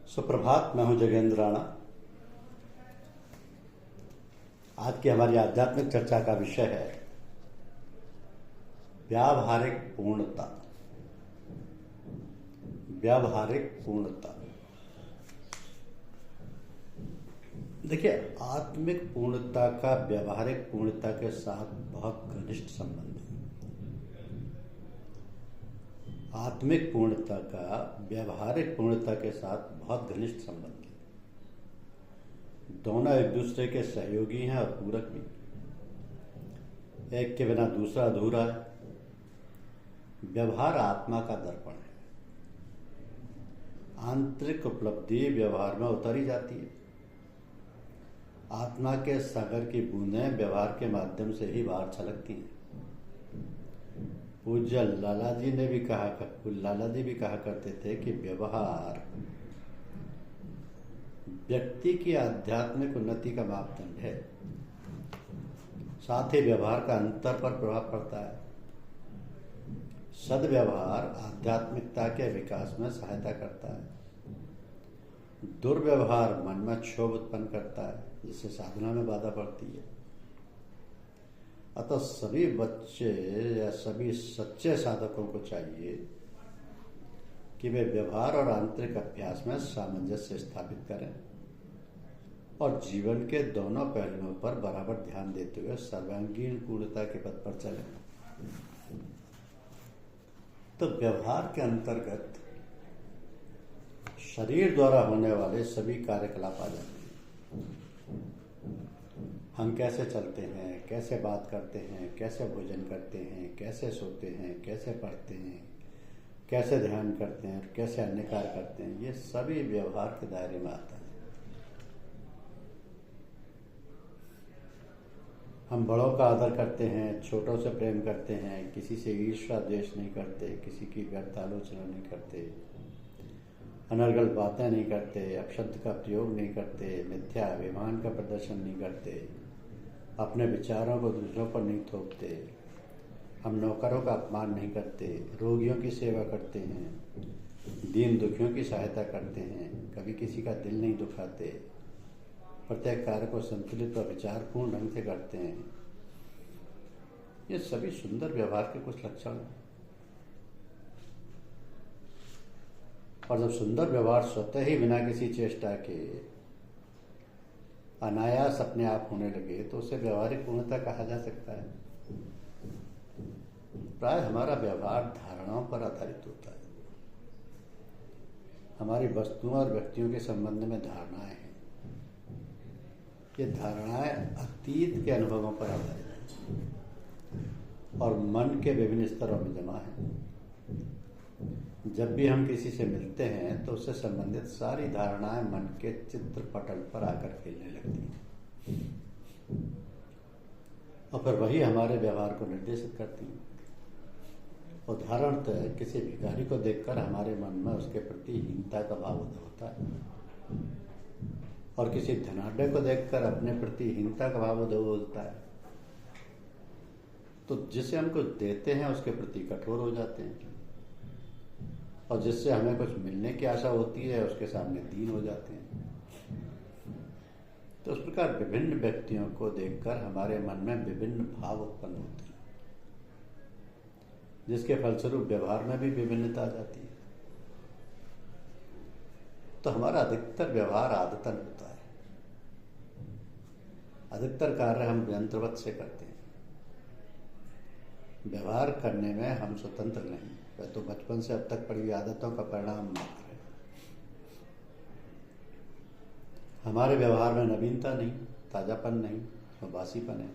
सुप्रभात। मैं हूं जगेंद्र राणा। आज की हमारी आध्यात्मिक चर्चा का विषय है व्यावहारिक पूर्णता। व्यावहारिक पूर्णता। देखिए, आत्मिक पूर्णता का व्यावहारिक पूर्णता के साथ बहुत घनिष्ठ संबंध है। आत्मिक पूर्णता का व्यावहारिक पूर्णता के साथ बहुत घनिष्ठ संबंध है। दोनों एक दूसरे के सहयोगी हैं और पूरक भी। एक के बिना दूसरा अधूरा है। व्यवहार आत्मा का दर्पण है। आंतरिक उपलब्धि व्यवहार में उतारी जाती है। आत्मा के सागर की बूंदें व्यवहार के माध्यम से ही बाहर छलकती हैं। पूज्य लाला जी भी कहा करते थे कि व्यवहार व्यक्ति की आध्यात्मिक उन्नति का मापदंड है। साथ ही व्यवहार का अंतर पर प्रभाव पड़ता है। सद्व्यवहार आध्यात्मिकता के विकास में सहायता करता है। दुर्व्यवहार मन में क्षोभ उत्पन्न करता है, जिससे साधना में बाधा पड़ती है। अतः सभी बच्चे या सभी सच्चे साधकों को चाहिए कि वे व्यवहार और आंतरिक अभ्यास में सामंजस्य स्थापित करें और जीवन के दोनों पहलुओं पर बराबर ध्यान देते हुए सर्वांगीण पूर्णता के पथ पर चलें। तो व्यवहार के अंतर्गत शरीर द्वारा होने वाले सभी कार्यकलाप आ जाते हैं। हम कैसे चलते हैं, कैसे बात करते हैं, कैसे भोजन करते हैं, कैसे सोते हैं, कैसे पढ़ते हैं, कैसे ध्यान करते हैं, कैसे अन्य कार्य करते हैं, ये सभी व्यवहार के दायरे में आता है। हम बड़ों का आदर करते हैं, छोटों से प्रेम करते हैं, किसी से ईर्ष्या द्वेष नहीं करते, किसी की व्यर्थ आलोचना नहीं करते, अनर्गल बातें नहीं करते, अपशब्द का प्रयोग नहीं करते, मिथ्या अभिमान का प्रदर्शन नहीं करते, अपने विचारों को दूसरों पर नहीं थोपते, हम नौकरों का अपमान नहीं करते, रोगियों की सेवा करते हैं, दीन दुखियों की सहायता करते हैं, कभी किसी का दिल नहीं दुखाते, प्रत्येक कार्य को संतुलित और विचारपूर्ण ढंग से करते हैं। ये सभी सुंदर व्यवहार के कुछ लक्षण हैं। और जब सुंदर व्यवहार स्वतः ही बिना किसी चेष्टा के अनायास अपने आप होने लगे तो उसे व्यवहारिक पूर्णता कहा जा सकता है। प्राय हमारा व्यवहार धारणाओं पर आधारित होता है। हमारी वस्तुओं और व्यक्तियों के संबंध में धारणाएं हैं। ये धारणाएं अतीत के अनुभवों पर आधारित हैं और मन के विभिन्न स्तरों में जमा है। जब भी हम किसी से मिलते हैं तो उससे संबंधित सारी धारणाएं मन के चित्र पटल पर आकर खेलने लगती हैं और फिर वही हमारे व्यवहार को निर्देशित करती हैं। उदाहरणतः किसी भिखारी को देखकर हमारे मन में उसके प्रति हीनता का भाव उदय होता है और किसी धनाढ्य को देखकर अपने प्रति हीनता का भाव उदय होता है। तो जिसे हम कुछ देते हैं उसके प्रति कठोर हो जाते हैं और जिससे हमें कुछ मिलने की आशा होती है उसके सामने दीन हो जाते हैं। तो उस प्रकार विभिन्न व्यक्तियों को देखकर हमारे मन में विभिन्न भाव उत्पन्न होते हैं, जिसके फलस्वरूप व्यवहार में भी विभिन्नता आ जाती है। तो हमारा अधिकतर व्यवहार आदतन होता है। अधिकतर कार्य हम यंत्रवत से करते हैं। व्यवहार करने में हम स्वतंत्र नहीं, वह तो बचपन से अब तक पड़ी हुई आदतों का परिणाम मात्र है। हमारे व्यवहार में नवीनता नहीं, ताजापन नहीं, तो बासीपन है।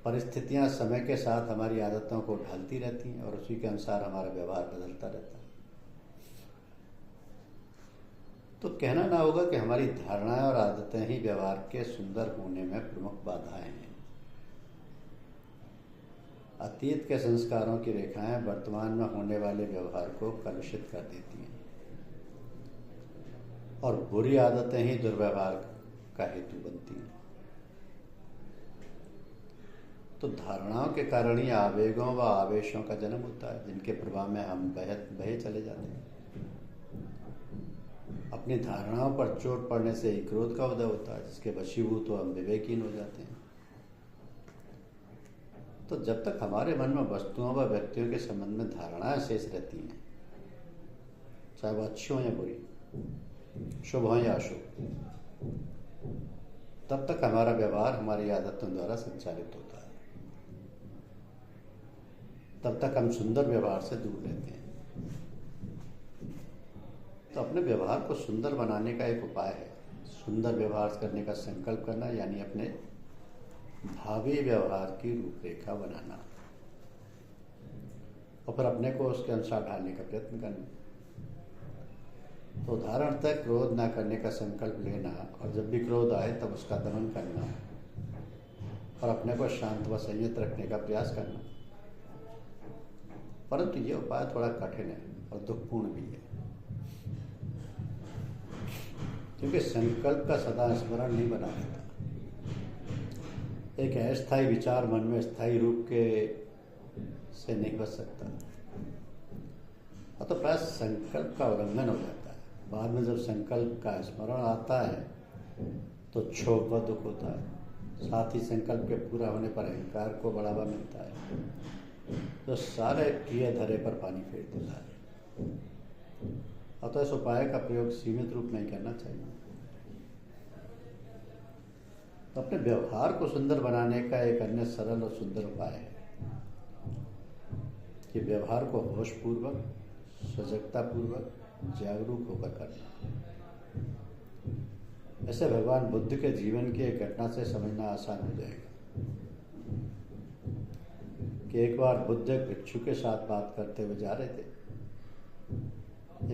परिस्थितियां समय के साथ हमारी आदतों को ढालती रहती हैं और उसी के अनुसार हमारा व्यवहार बदलता रहता है। तो कहना ना होगा कि हमारी धारणाएं और आदतें ही व्यवहार के सुंदर होने में प्रमुख बाधाएं हैं। अतीत के संस्कारों की रेखाएं वर्तमान में होने वाले व्यवहार को कलुषित कर देती हैं और बुरी आदतें ही दुर्व्यवहार का हेतु बनती हैं। तो धारणाओं के कारण ही आवेगों व आवेशों का जन्म होता है, जिनके प्रभाव में हम बहे चले जाते हैं। अपनी धारणाओं पर चोट पड़ने से ही क्रोध का उदय होता है, जिसके वशीभूत तो हम विवेकहीन हो जाते हैं। तो जब तक हमारे मन में वस्तुओं व व्यक्तियों के संबंध में धारणाएं शेष रहती हैं, चाहे वो अच्छी हो या बुरी, शुभ हो या अशुभ, तब तक हमारा व्यवहार हमारी आदतों द्वारा संचालित होता है। तब तक हम सुंदर व्यवहार से दूर रहते हैं। तो अपने व्यवहार को सुंदर बनाने का एक उपाय है सुंदर व्यवहार करने का संकल्प करना, यानी अपने भावी व्यवहार की रूपरेखा बनाना और फिर अपने को उसके अनुसार ढालने का प्रयत्न करना। तो उदाहरणतः क्रोध ना करने का संकल्प लेना, और जब भी क्रोध आए तब उसका दमन करना और अपने को शांत व संयत रखने का प्रयास करना। परंतु ये उपाय थोड़ा कठिन है और दुखपूर्ण भी है, क्योंकि संकल्प का सदा स्मरण नहीं बना रहता। एक अस्थायी विचार मन में स्थायी रूप के से नहीं बच सकता, और तो प्राय संकल्प का उल्लंघन हो जाता है। बाद में जब संकल्प का स्मरण आता है तो क्षोभ व दुख होता है। साथ ही संकल्प के पूरा होने पर अहंकार को बढ़ावा मिलता है, तो सारे किए धरे पर पानी फेर देता है। अतः इस उपाय का प्रयोग सीमित रूप में ही करना चाहिए। तो अपने व्यवहार को सुंदर बनाने का एक अन्य सरल और सुंदर उपाय है कि व्यवहार को होशपूर्वक, सजगतापूर्वक, जागरूक होकर करना। ऐसे भगवान बुद्ध के जीवन की एक घटना से समझना आसान हो जाएगा कि एक बार बुद्ध एक भिक्षु के साथ बात करते हुए जा रहे थे।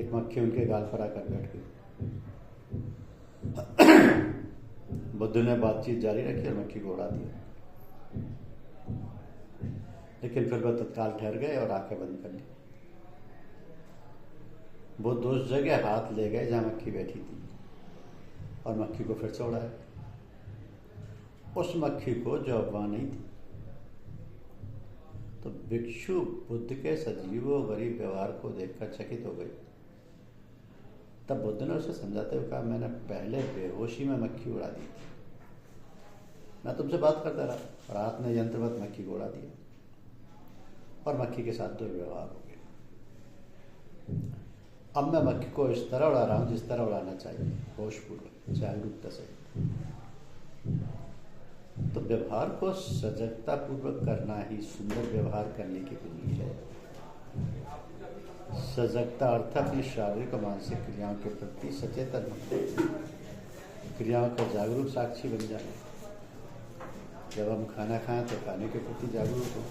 एक मक्खी उनके गाल पर आकर बैठ गई। बुद्ध ने बातचीत जारी रखी और मक्खी को उड़ा दिया, लेकिन फिर वह तत्काल ठहर गए और आंखें बंद कर ली। बुद्ध उस जगह हाथ ले गए जहां मक्खी बैठी थी और मक्खी को फिर से उड़ाया, उस मक्खी को जो अफवाह नहीं थी। तो भिक्षु बुद्ध के सजीवों गरीब व्यवहार को देखकर चकित हो गई। तब बुद्ध ने उसे समझाते हुए कहा, मैंने पहले बेहोशी में मक्खी उड़ा दी थी। मैं तुमसे बात करता रहा और आपने यंत्रवत मक्खी को उड़ा दिया और मक्खी के साथ दुर्व्यवहार हो गया। अब मैं मक्खी को इस तरह उड़ा रहा हूं जिस तरह उड़ाना चाहिए, होशपूर्वक, जागरूकता से। तो व्यवहार को सजगता पूर्वक करना ही सुंदर व्यवहार करने की कुंजी है। सजगता अर्थ अपनी शारीरिक और मानसिक क्रियाओं के प्रति सचेतन होना, क्रियाओं का जागरूक साक्षी बन जाए। जब हम खाना खाएं तो खाने के प्रति जागरूक हों,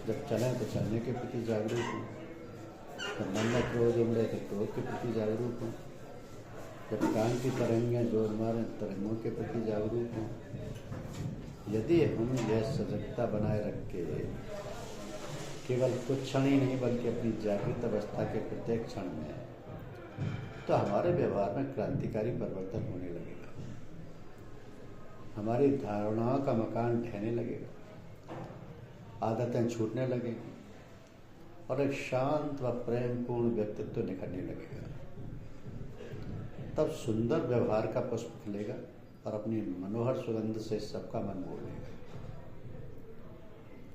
जब चलें तो चलने के प्रति जागरूक हों, जब मन में क्रोध उमड़े तो क्रोध के प्रति जागरूक हों, जब कान की तरंगें जोर मारें तरंगों के प्रति जागरूक हों। यदि हम यह सजगता बनाए रख के केवल कुछ क्षण ही नहीं बल्कि अपनी जागृत अवस्था के प्रत्येक क्षण में, तो हमारे व्यवहार में क्रांतिकारी परिवर्तन होने लगेगा। हमारी धारणाओं का मकान ढहने लगेगा, आदतें छूटने लगेंगी और एक शांत व प्रेमपूर्ण व्यक्तित्व निखरने लगेगा। तब सुंदर व्यवहार का पुष्प खिलेगा और अपनी मनोहर सुगंध से सबका मन मोह लेगा।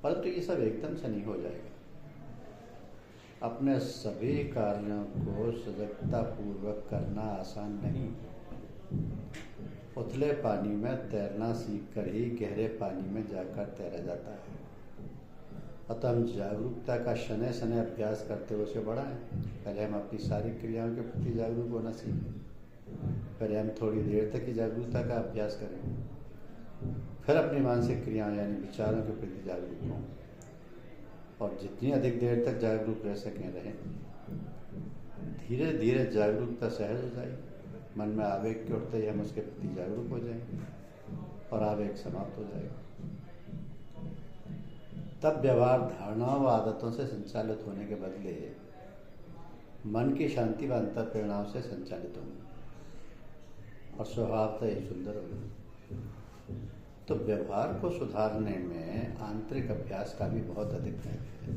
परंतु ये सब एकदम से नहीं हो जाएगा। अपने सभी कार्यों को सजगता पूर्वक करना आसान नहीं। उथले पानी में तैरना सीखकर ही गहरे पानी में जाकर तैरा जाता है। अतः हम जागरूकता का शनै शनै अभ्यास करते हुए उसे बढ़ाएं। पहले हम अपनी सारी क्रियाओं के प्रति जागरूक होना सीखें। पहले हम थोड़ी देर तक ही जागरूकता का अभ्यास करें, फिर अपनी मानसिक क्रियाओं यानी विचारों के प्रति जागरूक हों, और जितनी अधिक देर तक जागरूक रह सकें रहें। धीरे धीरे जागरूकता सहज हो जाएगी। मन में आवेग के उठते ही हम उसके प्रति जागरूक हो जाएंगे और आवेग समाप्त हो जाएगा। तब व्यवहार धारणाओं व आदतों से संचालित होने के बदले मन की शांति व अंतर प्रेरणाओं से संचालित होंगे और स्वभावतः ही सुंदर होगी। तो व्यवहार को सुधारने में आंतरिक अभ्यास का भी बहुत अधिक महत्व है।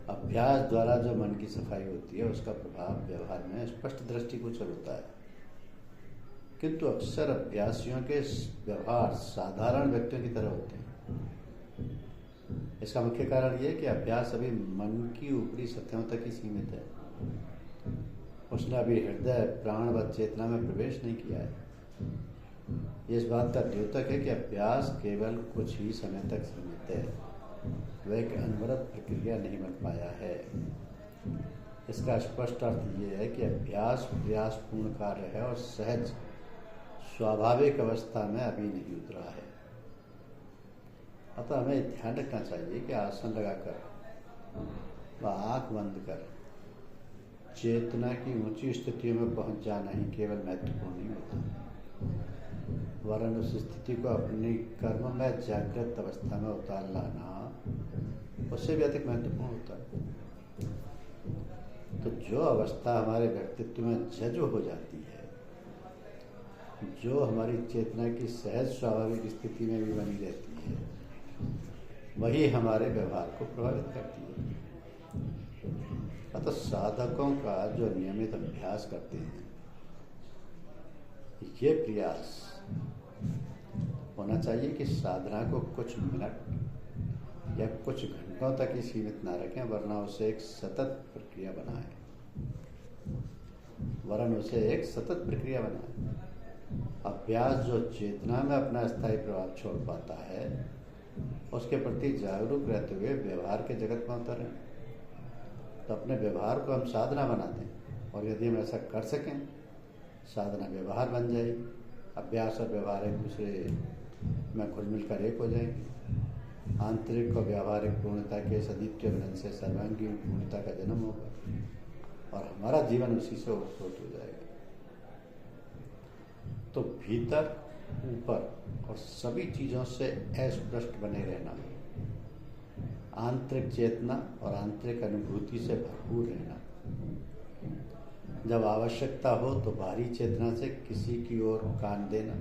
अभ्यास द्वारा जो मन की सफाई होती है उसका प्रभाव व्यवहार में स्पष्ट दृष्टिगोचर होता है, किंतु अक्सर अभ्यासियों के व्यवहार साधारण व्यक्तियों की तरह होते हैं। इसका मुख्य कारण यह है कि अभ्यास अभी मन की ऊपरी सतहों तक ही सीमित है। उसने अभी हृदय, प्राण व चेतना में प्रवेश नहीं किया है। ये इस बात का द्योतक है कि अभ्यास केवल कुछ ही समय तक सीमित है, वह एक अनवरत प्रक्रिया नहीं बन पाया है। इसका स्पष्ट अर्थ ये है कि अभ्यास प्रयासपूर्ण कार्य है और सहज स्वाभाविक अवस्था में अभी नहीं उतरा है। अतः हमें ध्यान रखना चाहिए कि आसन लगाकर व आँख बंद कर चेतना की ऊंची स्थितियों में पहुंच जाना ही केवल महत्वपूर्ण नहीं होता, वरन उस स्थिति को अपनी कर्म में जागृत अवस्था में उतार लाना उससे भी अधिक महत्वपूर्ण होता है। तो जो अवस्था हमारे व्यक्तित्व में जज हो जाती है, जो हमारी चेतना की सहज स्वाभाविक स्थिति में भी बनी रहती है, वही हमारे व्यवहार को प्रभावित करती है। अतः साधकों का जो नियमित अभ्यास करते हैं, ये प्रयास होना चाहिए कि साधना को कुछ मिनट या कुछ घंटों तक ही सीमित ना रखें, वरना उसे एक सतत प्रक्रिया बनाएं। अभ्यास जो चेतना में अपना स्थायी प्रभाव छोड़ पाता है, उसके प्रति जागरूक रहते हुए व्यवहार के जगत में उतरें। तो अपने व्यवहार को हम साधना बना दें, और यदि हम ऐसा कर सकें, साधना व्यवहार बन जाएगी। अभ्यास और व्यवहार एक दूसरे में घुल मिल कर एक हो जाएंगे। आंतरिक और व्यावहारिक पूर्णता के सदीप्य मिलन से सर्वांगीण पूर्णता का जन्म होगा और हमारा जीवन उसी से ओतप्रोत हो जाएगा। तो भीतर, ऊपर और सभी चीज़ों से अस्पृष्ट बने रहना, आंतरिक चेतना और आंतरिक अनुभूति से भरपूर रहना, जब आवश्यकता हो तो बाहरी चेतना से किसी की ओर कान देना,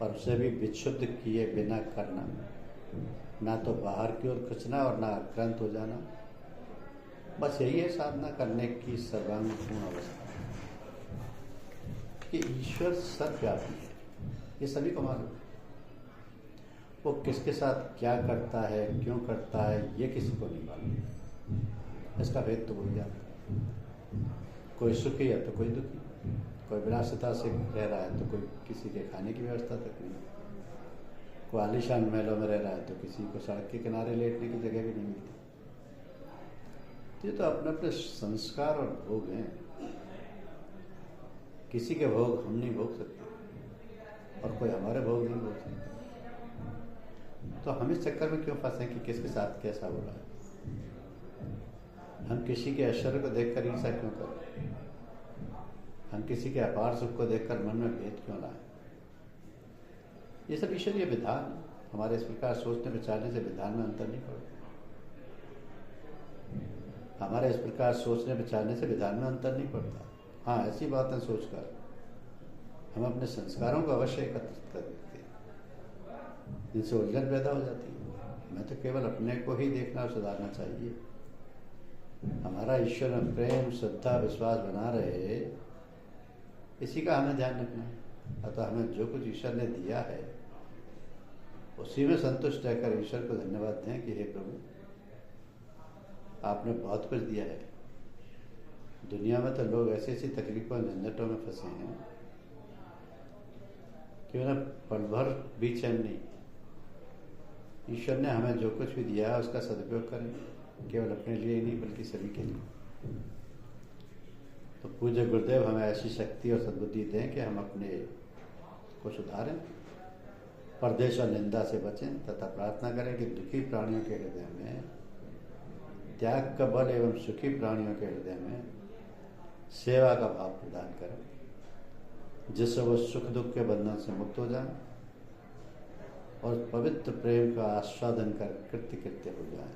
पर उसे भी विक्षुब्ध किए बिना करना, ना तो बाहर की ओर खींचना और ना आक्रांत हो जाना। बस यही है साधना करने की सर्वांगपूर्ण अवस्था, कि ईश्वर सर्वव्यापी है, ये सभी को मालूम है। वो किसके साथ क्या करता है, क्यों करता है, ये किसी को नहीं मालूम। इसका भेद तो वही जानता है। कोई सुखी है तो कोई दुखी, कोई विलासिता से रह रहा है तो कोई किसी के खाने की व्यवस्था तक नहीं, कोई आलीशान महलों में रह रहा है तो किसी को सड़क के किनारे लेटने की जगह भी नहीं मिलती। ये तो अपने अपने संस्कार और भोग हैं। किसी के भोग हम नहीं भोग सकते और कोई हमारे भोग नहीं भोग सकते। तो हम इस चक्कर में क्यों फंसे कि किसके साथ कैसा हो रहा है? हम किसी के ऐश्वर्य को देखकर ईर्ष्या क्यों करें? हम किसी के अपार सुख को देखकर मन में भेद क्यों लाएं? ये सब ईश्वरीय विधान, हमारे इस प्रकार सोचने विचारने से विधान में अंतर नहीं पड़ता। हमारे इस प्रकार सोचने विचारने से विधान में अंतर नहीं पड़ता। हाँ, ऐसी बातें सोचकर हम अपने संस्कारों को अवश्य एकत्रित कर देते हैं, जिनसे उलझन पैदा हो जाती है। मैं तो केवल अपने को ही देखना और सुधारना चाहिए। हमारा ईश्वर में प्रेम, श्रद्धा, विश्वास बना रहे, इसी का हमें ध्यान रखना है। अतः हमें जो कुछ ईश्वर ने दिया है उसी में संतुष्ट रहकर ईश्वर को धन्यवाद दें कि हे प्रभु, आपने बहुत कुछ दिया है। दुनिया में तो लोग ऐसी ऐसी तकलीफों और झंझटों में फंसे हैं कि उन्हें पल भर भी चैन नहीं। ईश्वर ने हमें जो कुछ भी दिया है उसका सदुपयोग करें, केवल अपने लिए ही नहीं बल्कि सभी के लिए। तो पूज्य गुरुदेव हमें ऐसी शक्ति और सद्बुद्धि दें कि हम अपने को सुधारें, परदेश और निंदा से बचें, तथा प्रार्थना करें कि दुखी प्राणियों के हृदय में त्याग का बल एवं सुखी प्राणियों के हृदय में सेवा का भाव प्रदान करें, जिससे वो सुख दुख के बंधन से मुक्त हो जाएं और पवित्र प्रेम का आस्वादन कर कृत्य कृत्य हो जाएं।